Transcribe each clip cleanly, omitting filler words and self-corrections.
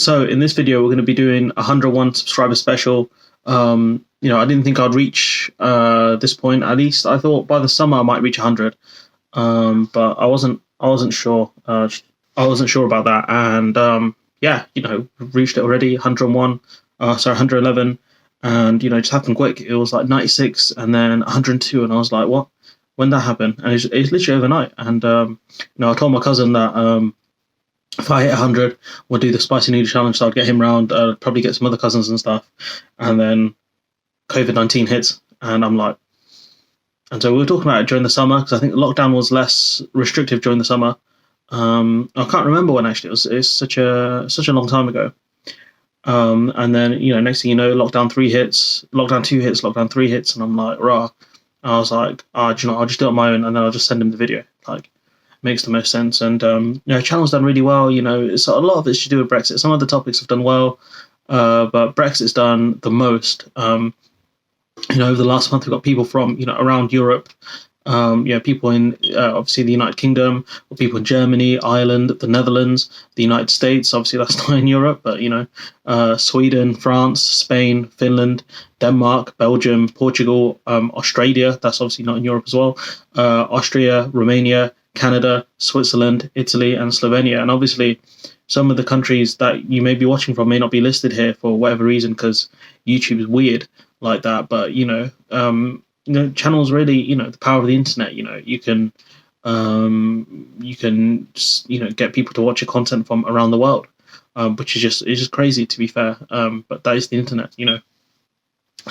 So in this video, we're going to be doing 101 subscriber special. I didn't think I'd reach this point. At least I thought by the summer I might reach 100, but I wasn't sure. I wasn't sure about that, and reached it already. 101, 111, and it just happened quick. It was like 96, and then 102, and I was like, what? When that happened? And it's literally overnight. And I told my cousin that if I hit 100, we'll do the spicy noodle challenge. So I'd get him round, probably get some other cousins and stuff. And then COVID-19 hits, and I'm like, and so we were talking about it during the summer because I think the lockdown was less restrictive during the summer. I can't remember when actually. It's such a long time ago. And then next thing you know, lockdown 3 hits, lockdown 2 hits, lockdown 3 hits, and I'm like, rah. I was like, I'll just do it on my own, and then I'll just send him the video. Like, makes the most sense. And channel's done really well. It's a lot of it's to do with Brexit. Some of the topics have done well, but Brexit's done the most. Over the last month, we've got people from around Europe. People in obviously the United Kingdom, or people in Germany, Ireland, the Netherlands, the United States. Obviously, that's not in Europe, but Sweden, France, Spain, Finland, Denmark, Belgium, Portugal, Australia. That's obviously not in Europe as well. Austria, Romania, Canada, Switzerland, Italy, and Slovenia. And obviously, some of the countries that you may be watching from may not be listed here for whatever reason because YouTube is weird like that. But channels really, the power of the internet. You can get people to watch your content from around the world, which is just crazy, to be fair. But that is the internet.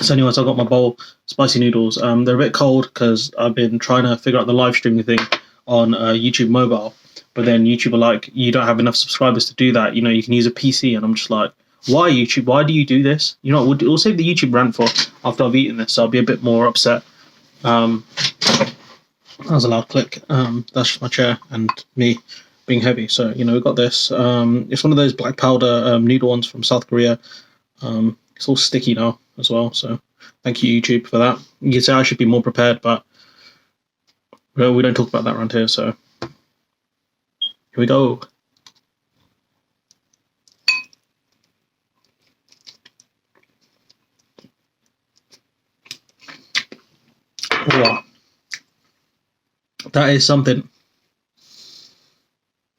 So anyways, I got my bowl spicy noodles. They're a bit cold because I've been trying to figure out the live streaming thing on YouTube mobile, but then YouTube are like, you don't have enough subscribers to do that. You can use a PC, and I'm just like, why YouTube? Why do you do this? We'll save the YouTube rant for after I've eaten this, so I'll be a bit more upset. That was a loud click. That's just my chair and me being heavy. So we've got this. It's one of those black powder noodle ones from South Korea. It's all sticky now as well. So thank you, YouTube, for that. You can say I should be more prepared, but we don't talk about that around here. So here we go. Wow. That is something.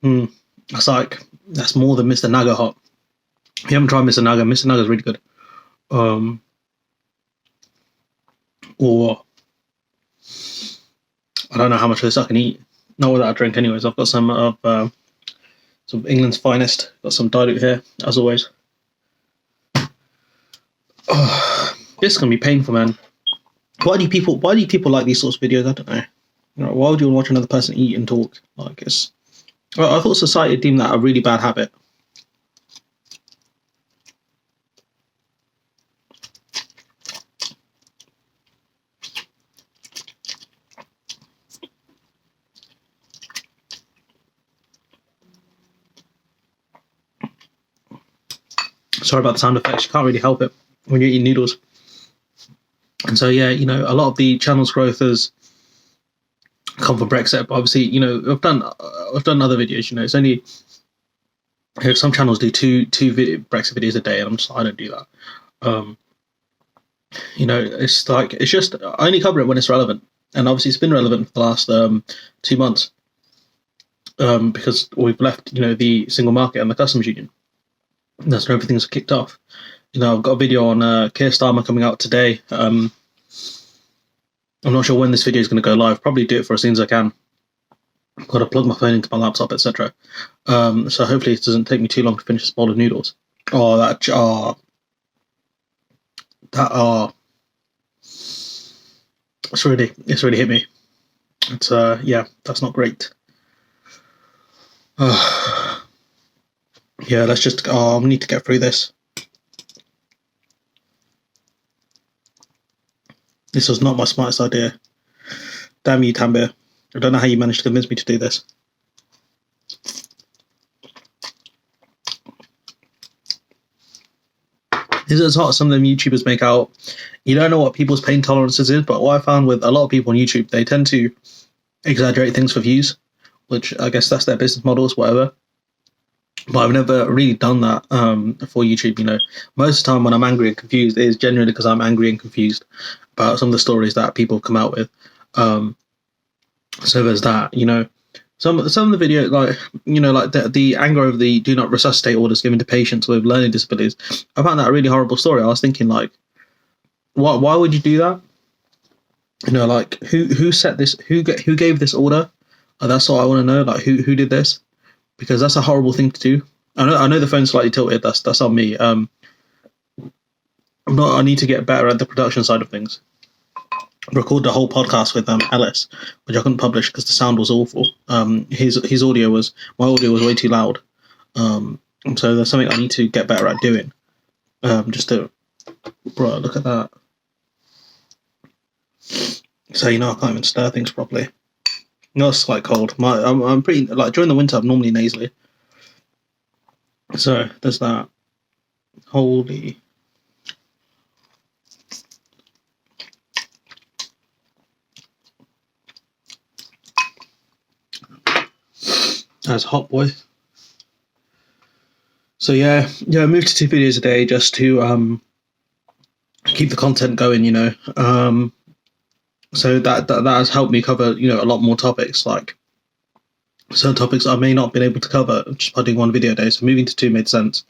That's more than Mr. Naga hot. If you haven't tried Mr. Naga is really good. Or I don't know how much of this I can eat. Not without a drink, anyways. I've got some of England's finest. Got some dilute here, as always. This is gonna be painful, man. Why do people like these sorts of videos? I don't know. Why would you want to watch another person eat and talk? I thought society deemed that a really bad habit. Sorry about the sound effects. You can't really help it when you're eating noodles. And so, a lot of the channel's growth has come from Brexit. But obviously, I've done other videos. It's only some channels do two Brexit videos a day, and I don't do that. It's just I only cover it when it's relevant, and obviously it's been relevant for the last 2 months because we've left the single market and the customs union. That's when everything's kicked off. I've got a video on Keir Starmer coming out today. I'm not sure when this video is going to go live. Probably do it for as soon as I can. I've got to plug my phone into my laptop, etc. So hopefully it doesn't take me too long to finish this bowl of noodles. It's really hit me. It's that's not great. Let's just. We need to get through this. This was not my smartest idea. Damn you, Tambir. I don't know how you managed to convince me to do this. This is as hot as some of them YouTubers make out. You don't know what people's pain tolerances is, but what I found with a lot of people on YouTube, they tend to exaggerate things for views, which I guess that's their business models, whatever. But I've never really done that for YouTube. Most of the time when I'm angry and confused, it is genuinely because I'm angry and confused about some of the stories that people come out with. So there's that. Some of the video, like like the anger over the do not resuscitate orders given to patients with learning disabilities. I found that a really horrible story. I was thinking, like, why would you do that? Like, who set this? Who gave this order? That's what I want to know. Like, who did this? Because that's a horrible thing to do. I know the phone's slightly tilted. That's on me. I need to get better at the production side of things. Record the whole podcast with Ellis, which I couldn't publish because the sound was awful. His audio was my audio was way too loud. So there's something I need to get better at doing. Bro, look at that. So I can't even stir things properly. It's quite cold. I'm pretty, like, during the winter I'm normally nasally. So there's that. Holy. That's hot, boy. So yeah, I moved to 2 videos a day just to keep the content going. So that has helped me cover a lot more topics, like certain topics I may not have been able to cover just by doing 1 video a day. So moving to 2 made sense.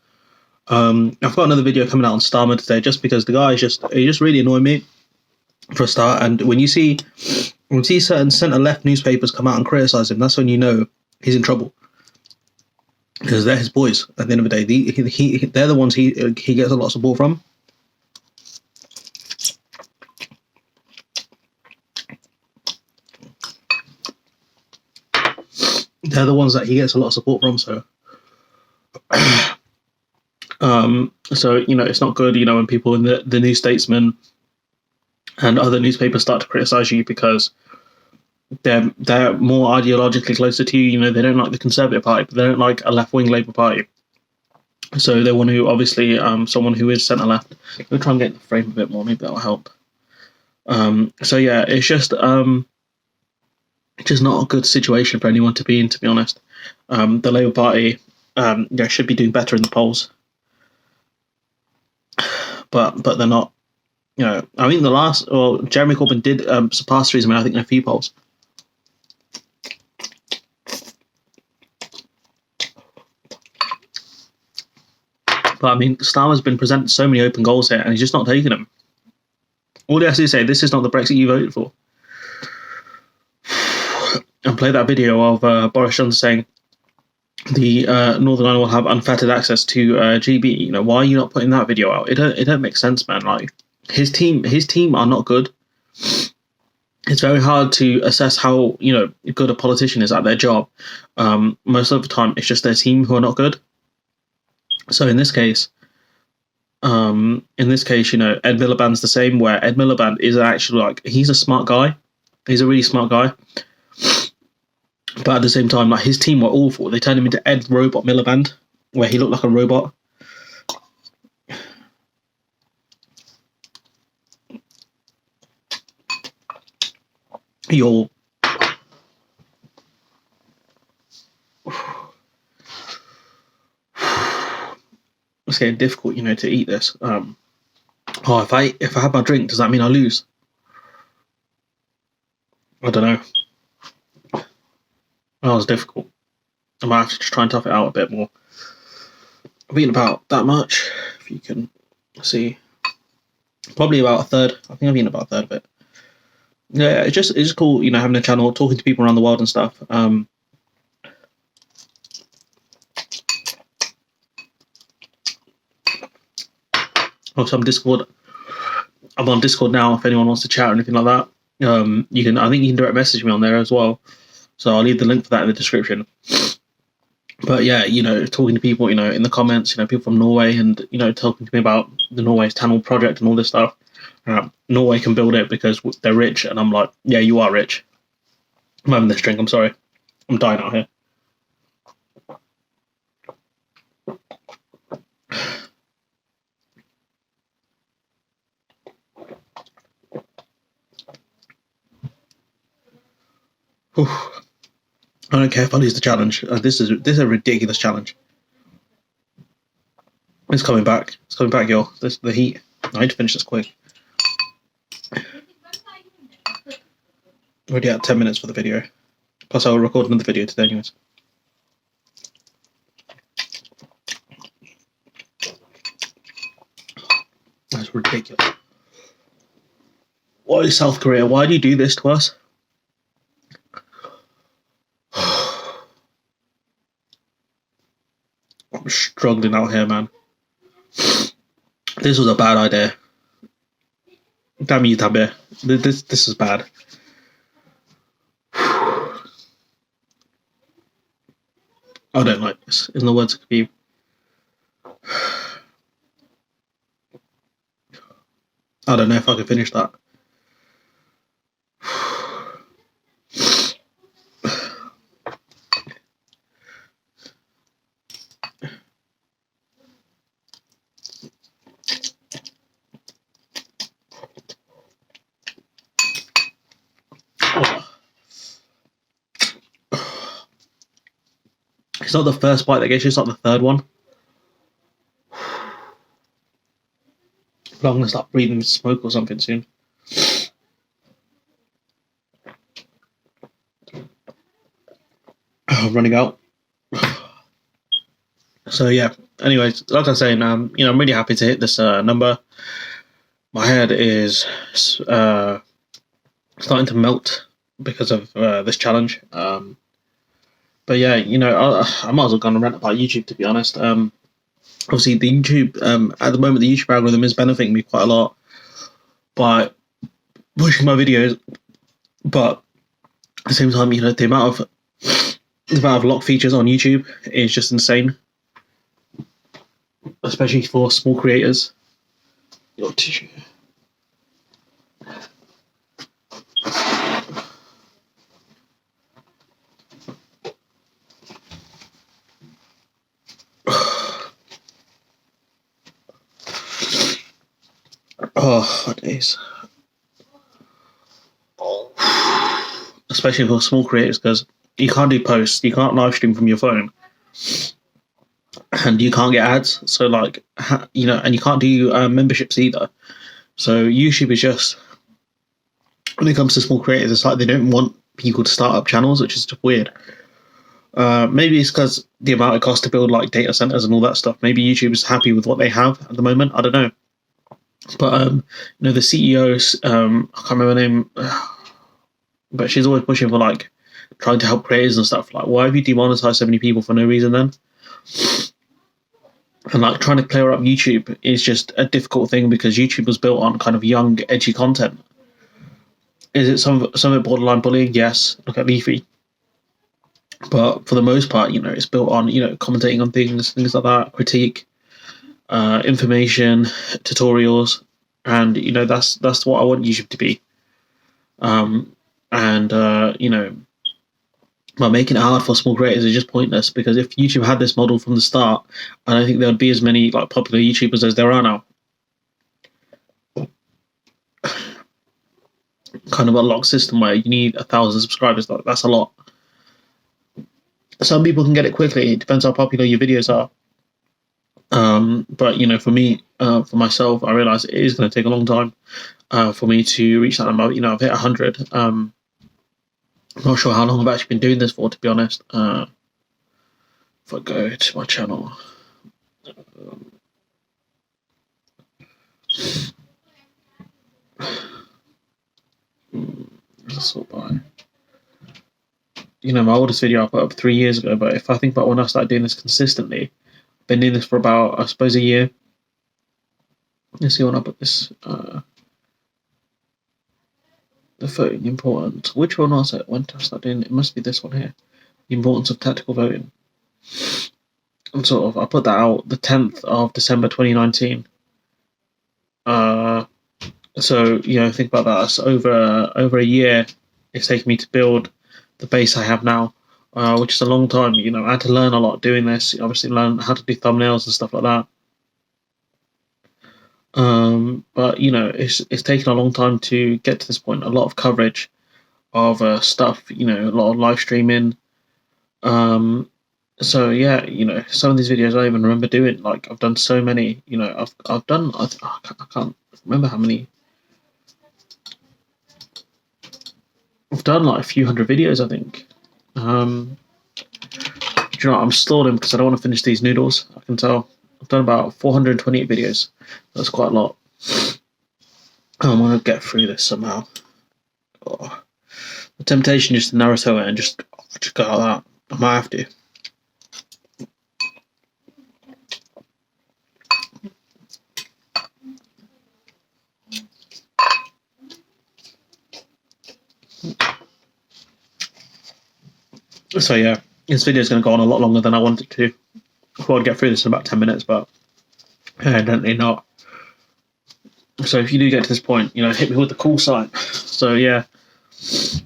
I've got another video coming out on Starman today, just because the guy just really annoyed me for a start. And when you see certain centre left newspapers come out and criticise him, that's when you know he's in trouble, because they're his boys. At the end of the day, they're the ones he gets a lot of support from. They're the ones that he gets a lot of support from. So, it's not good, when people in the New Statesman and other newspapers start to criticize you because they're more ideologically closer to you. They don't like the Conservative Party, but they don't like a left-wing Labour Party. So they want to, obviously, someone who is centre left. We'll try and get the frame a bit more. Maybe that'll help. So yeah, it's just not a good situation for anyone to be in, to be honest. The Labour Party should be doing better in the polls, but they're not. I think Jeremy Corbyn did surpass Theresa May, I think, in a few polls. But I mean, Starmer's been presented so many open goals here, and he's just not taking them. All he has to say, this is not the Brexit you voted for. And play that video of Boris Johnson saying the Northern Ireland will have unfettered access to GB. Why are you not putting that video out? It don't make sense, man. Like, his team are not good. It's very hard to assess how good a politician is at their job. Most of the time, it's just their team who are not good. So in this case, Ed Miliband's the same. Where Ed Miliband is actually, like, he's a smart guy. He's a really smart guy. But at the same time, like, his team were awful. They turned him into Ed Robot Miliband, where he looked like a robot. It's getting difficult, to eat this. If I have my drink, does that mean I lose? I don't know. That was difficult. I might have to just try and tough it out a bit more. I've eaten about that much, if you can see. Probably about a third. I think I've eaten about a third of it. Yeah, it's just cool, having a channel, talking to people around the world and stuff. Also, I'm on Discord now if anyone wants to chat or anything like that. I think you can direct message me on there as well. So I'll leave the link for that in the description. But yeah, talking to people, in the comments, people from Norway, and, talking to me about the Norway's Tunnel project and all this stuff. Norway can build it because they're rich, and I'm like, yeah, you are rich. I'm having this drink, I'm sorry. I'm dying out here. I don't care if I lose the challenge. This is a ridiculous challenge. It's coming back. It's coming back, yo. The heat. I need to finish this quick. Already at 10 minutes for the video. Plus, I'll record another video today, anyways. That's ridiculous. Why is South Korea? Why do you do this to us? I'm struggling out here, man. This was a bad idea. Damn you, Tabe. This is bad. I don't like this. In the words of Khabib. I don't know if I can finish that. It's not the first bite that gets you, it's not the third one. I'm gonna start breathing smoke or something soon. I'm running out. So yeah. Anyways, like I was saying, I'm really happy to hit this number. My head is starting to melt because of this challenge. But yeah, I might as well go on and rant about YouTube, to be honest. Obviously, the YouTube at the moment, the YouTube algorithm is benefiting me quite a lot by pushing my videos, but at the same time, the amount of lock features on YouTube is just insane, especially for small creators. Your tissue. Oh, days. Especially for small creators, because you can't do posts, you can't live stream from your phone, and you can't get ads. So, and you can't do memberships either. So, YouTube is just, when it comes to small creators, it's like they don't want people to start up channels, which is just weird. Maybe it's because the amount it costs to build data centers and all that stuff. Maybe YouTube is happy with what they have at the moment. I don't know. But the CEO, I can't remember her name, but she's always pushing for trying to help creators and stuff. Why have you demonetized so many people for no reason then? And trying to clear up YouTube is just a difficult thing because YouTube was built on kind of young, edgy content. Is it some of it borderline bullying? Yes. Look at Leafy. But for the most part, it's built on commentating on things like that, critique. Information, tutorials, and that's what I want YouTube to be. By making it hard for small creators is just pointless, because if YouTube had this model from the start, I don't think there would be as many popular YouTubers as there are now. Kind of a lock system where you need 1,000 subscribers. That's a lot. Some people can get it quickly. It depends how popular your videos are. But for me, for myself, I realize it is going to take a long time for me to reach that number. I've hit 100. I'm not sure how long I've actually been doing this for, to be honest. If I go to my channel, sort by. My oldest video I put up 3 years ago. But if I think about when I started doing this consistently, been doing this for about, I suppose, a year. Let's see when I put this. The voting important. Which one was it? When did I start doing it? It must be this one here. The importance of tactical voting. And I put that out the 10th of December 2019. Think about that. It's over a year it's taken me to build the base I have now. Which is a long time. I had to learn a lot doing this. Obviously, learn how to do thumbnails and stuff like that. But it's taken a long time to get to this point. A lot of coverage of stuff. A lot of live streaming. So yeah, some of these videos I don't even remember doing. Like I've done so many. I've done. I can't remember how many. I've done like a few hundred videos, I think. Um, do you know what? I'm stalling because I don't want to finish these noodles. I can tell. I've done about 428 videos. That's quite a lot. I want to get through this somehow. Oh, the temptation just to Naruto it and just go like that. I might have to. So yeah, this video is going to go on a lot longer than I wanted to. I thought I'd get through this in about 10 minutes, but evidently not. So if you do get to this point, hit me with the call sign. So yeah, that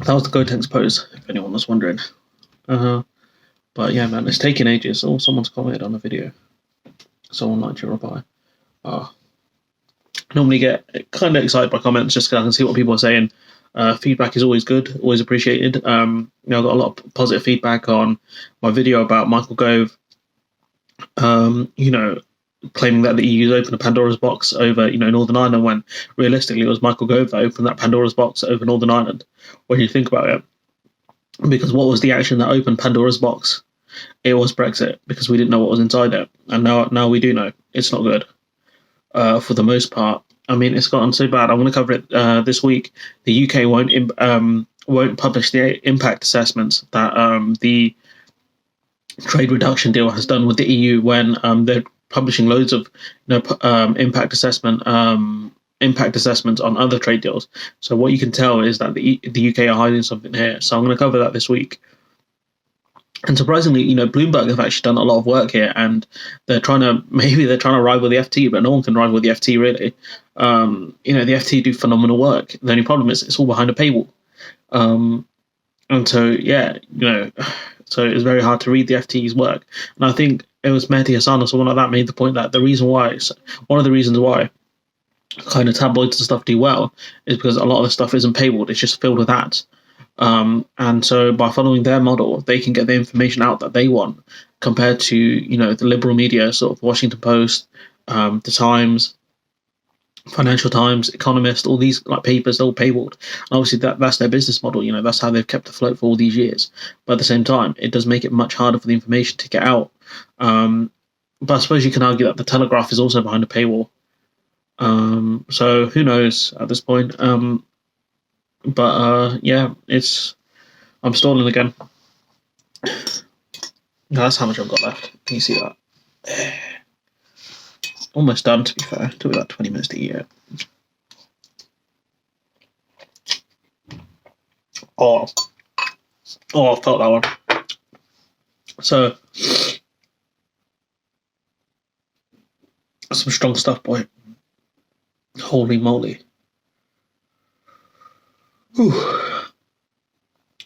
was the Gotenks pose, if anyone was wondering. But yeah, man, it's taking ages. Oh, someone's commented on the video. Someone liked your reply. I normally get kind of excited by comments just because I can see what people are saying. Feedback is always good, always appreciated. I got a lot of positive feedback on my video about Michael Gove. Claiming that the EU's opened a Pandora's box over, Northern Ireland, when realistically it was Michael Gove that opened that Pandora's box over Northern Ireland, when you think about it. Because what was the action that opened Pandora's box? It was Brexit, because we didn't know what was inside it. And now we do know. It's not good, for the most part. I mean, it's gotten so bad. I'm going to cover it this week. The UK won't publish the impact assessments that the trade reduction deal has done with the EU when they're publishing loads of impact assessments on other trade deals. So what you can tell is that the UK are hiding something here. So I'm going to cover that this week. And surprisingly, Bloomberg have actually done a lot of work here, and they're trying to rival the FT, but no one can rival the FT really. The FT do phenomenal work. The only problem is it's all behind a paywall. And so yeah, so it's very hard to read the FT's work. And I think it was Mehdi Hassan or someone like that made the point that one of the reasons why kind of tabloids and stuff do well is because a lot of the stuff isn't paywalled; it's just filled with ads. And so by following their model, they can get the information out that they want, compared to the liberal media, sort of Washington Post, the Times, Financial Times, Economist, all these like papers, they're all paywalled. And obviously that's their business model. That's how they've kept afloat for all these years. But at the same time, it does make it much harder for the information to get out. But I suppose you can argue that the Telegraph is also behind a paywall. So who knows at this point? Yeah, I'm stalling again. That's how much I've got left. Can you see that? Almost done, to be fair. Took about 20 minutes to eat it. Oh, I felt that one. So, some strong stuff, boy. Holy moly. Whew.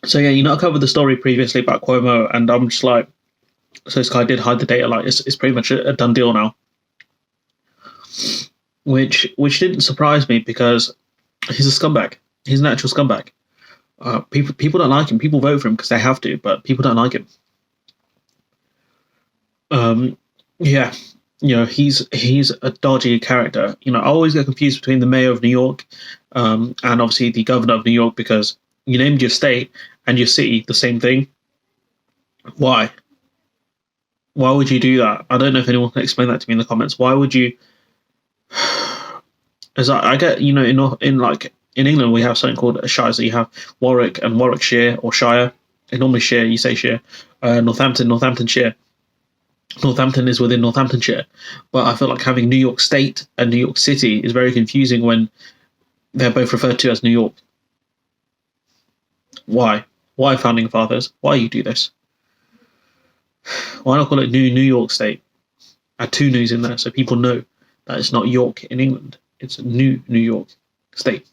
So yeah, I covered the story previously about Cuomo, and I'm just like, so this guy did hide the data. Like, it's pretty much a done deal now. Which didn't surprise me, because he's a scumbag. He's an actual scumbag. People don't like him. People vote for him because they have to, but people don't like him. Yeah, he's a dodgy character. I always get confused between the mayor of New York, and obviously the governor of New York, because you named your state and your city the same thing. Why? Why would you do that? I don't know if anyone can explain that to me in the comments. Why would you? As I get, in England we have something called a shire. So you have Warwick and Warwickshire, or Shire. And normally Shire, you say Shire. Northamptonshire. Northampton is within Northamptonshire, but I feel like having New York State and New York City is very confusing when they're both referred to as New York. Why? Why, founding fathers? Why you do this? Why not call it New York State? Add two news in there so people know that it's not York in England. It's New York State.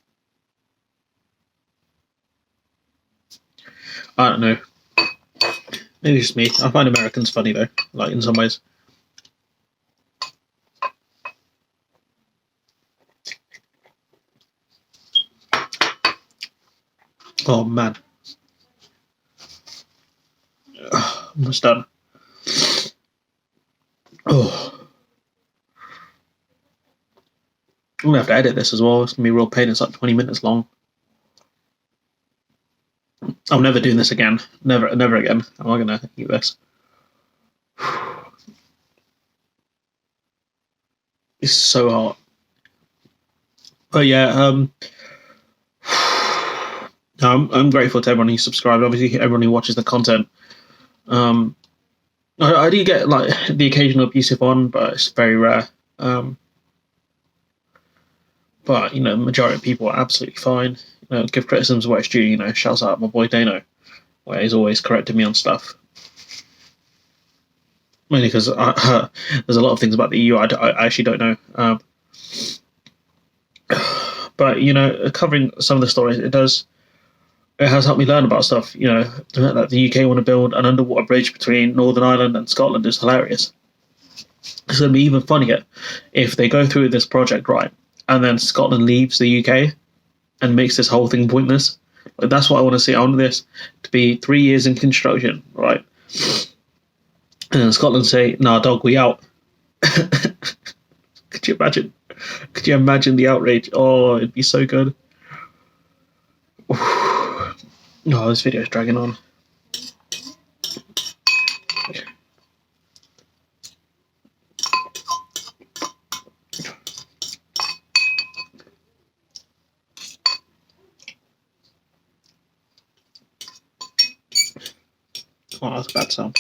I don't know. Maybe it's just me. I find Americans funny though, like in some ways. Oh man. Almost done. Oh, I'm gonna have to edit this as well. It's gonna be a real pain. It's like 20 minutes long. I'm never doing this again. Never again. Am I gonna eat this? It's so hot. But yeah, I'm grateful to everyone who subscribed. Obviously, everyone who watches the content. I do get like the occasional abusive one, but it's very rare. But the majority of people are absolutely fine. Give criticisms where it's due. Shouts out my boy Dano, where he's always correcting me on stuff. Mainly because there's a lot of things about the EU I actually don't know. But covering some of the stories, it has helped me learn about stuff. That the UK want to build an underwater bridge between Northern Ireland and Scotland is hilarious. It's going to be even funnier if they go through this project right, and then Scotland leaves the UK and makes this whole thing pointless. Like, that's what I want to see. I want this to be 3 years in construction, right? And then Scotland say, "Nah, dog, we out." Could you imagine? Could you imagine the outrage? Oh, it'd be so good. Oh, this video is dragging on. Oh, that's a bad sound.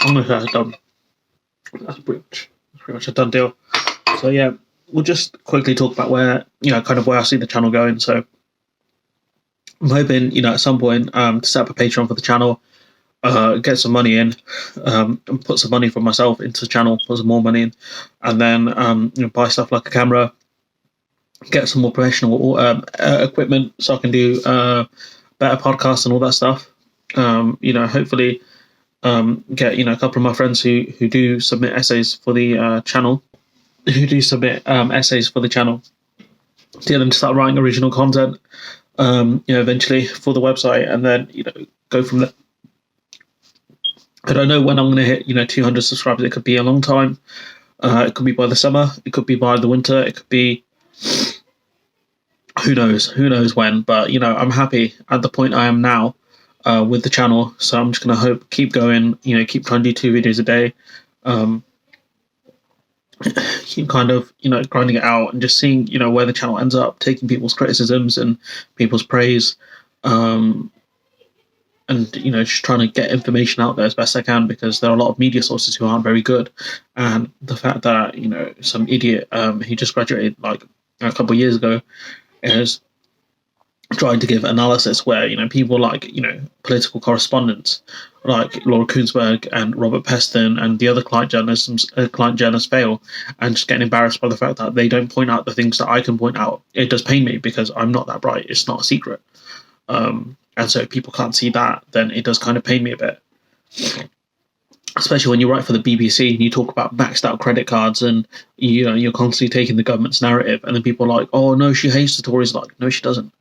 Almost done. That's pretty much a done deal. So yeah, we'll just quickly talk about where I see the channel going. So I'm hoping at some point to set up a Patreon for the channel, get some money in, and put some money from myself into the channel, put some more money in, and then buy stuff like a camera, get some more professional equipment so I can do better podcasts and all that stuff. Hopefully get a couple of my friends who do submit essays for the channel, essays for the channel, to get them to start writing original content, eventually for the website, and then go from there. I don't know when I'm going to hit 200 subscribers. It could be a long time. It could be by the summer. It could be by the winter. It could be who knows when. But I'm happy at the point I am now with the channel. So I'm just going to keep going. Keep trying to do 2 videos a day. Keep kind of grinding it out and just seeing where the channel ends up, taking people's criticisms and people's praise. And just trying to get information out there as best I can, because there are a lot of media sources who aren't very good, and the fact that some idiot who just graduated like a couple of years ago is trying to give analysis where people like political correspondents like Laura Kuenssberg and Robert Peston and the other client journalists fail, and just getting embarrassed by the fact that they don't point out the things that I can point out. It does pain me because I'm not that bright. It's not a secret. And so if people can't see that, then it does kind of pain me a bit. Especially when you write for the BBC and you talk about maxed out credit cards and you're constantly taking the government's narrative, and then people are like, "Oh no, she hates the Tories." Like, no, she doesn't.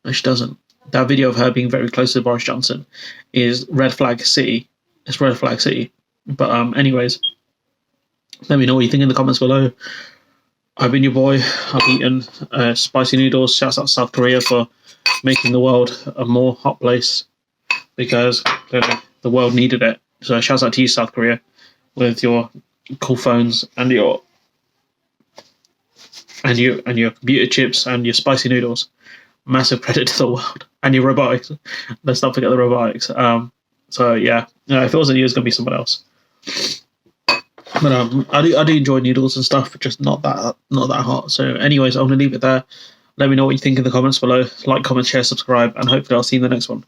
No, she doesn't. That video of her being very close to Boris Johnson is red flag city. It's red flag city. But anyways, let me know what you think in the comments below. I've been your boy. I've eaten spicy noodles. Shouts out South Korea for making the world a more hot place, because the world needed it. So shouts out to you, South Korea, with your cool phones and your computer chips and your spicy noodles. Massive credit to the world, and your robotics. Let's not forget the robotics. So yeah, if it wasn't you, it's gonna be someone else. But I do enjoy noodles and stuff, just not that hot. So anyways, I'm gonna leave it there. Let me know what you think in the comments below. Like, comment, share, subscribe, and hopefully I'll see you in the next one.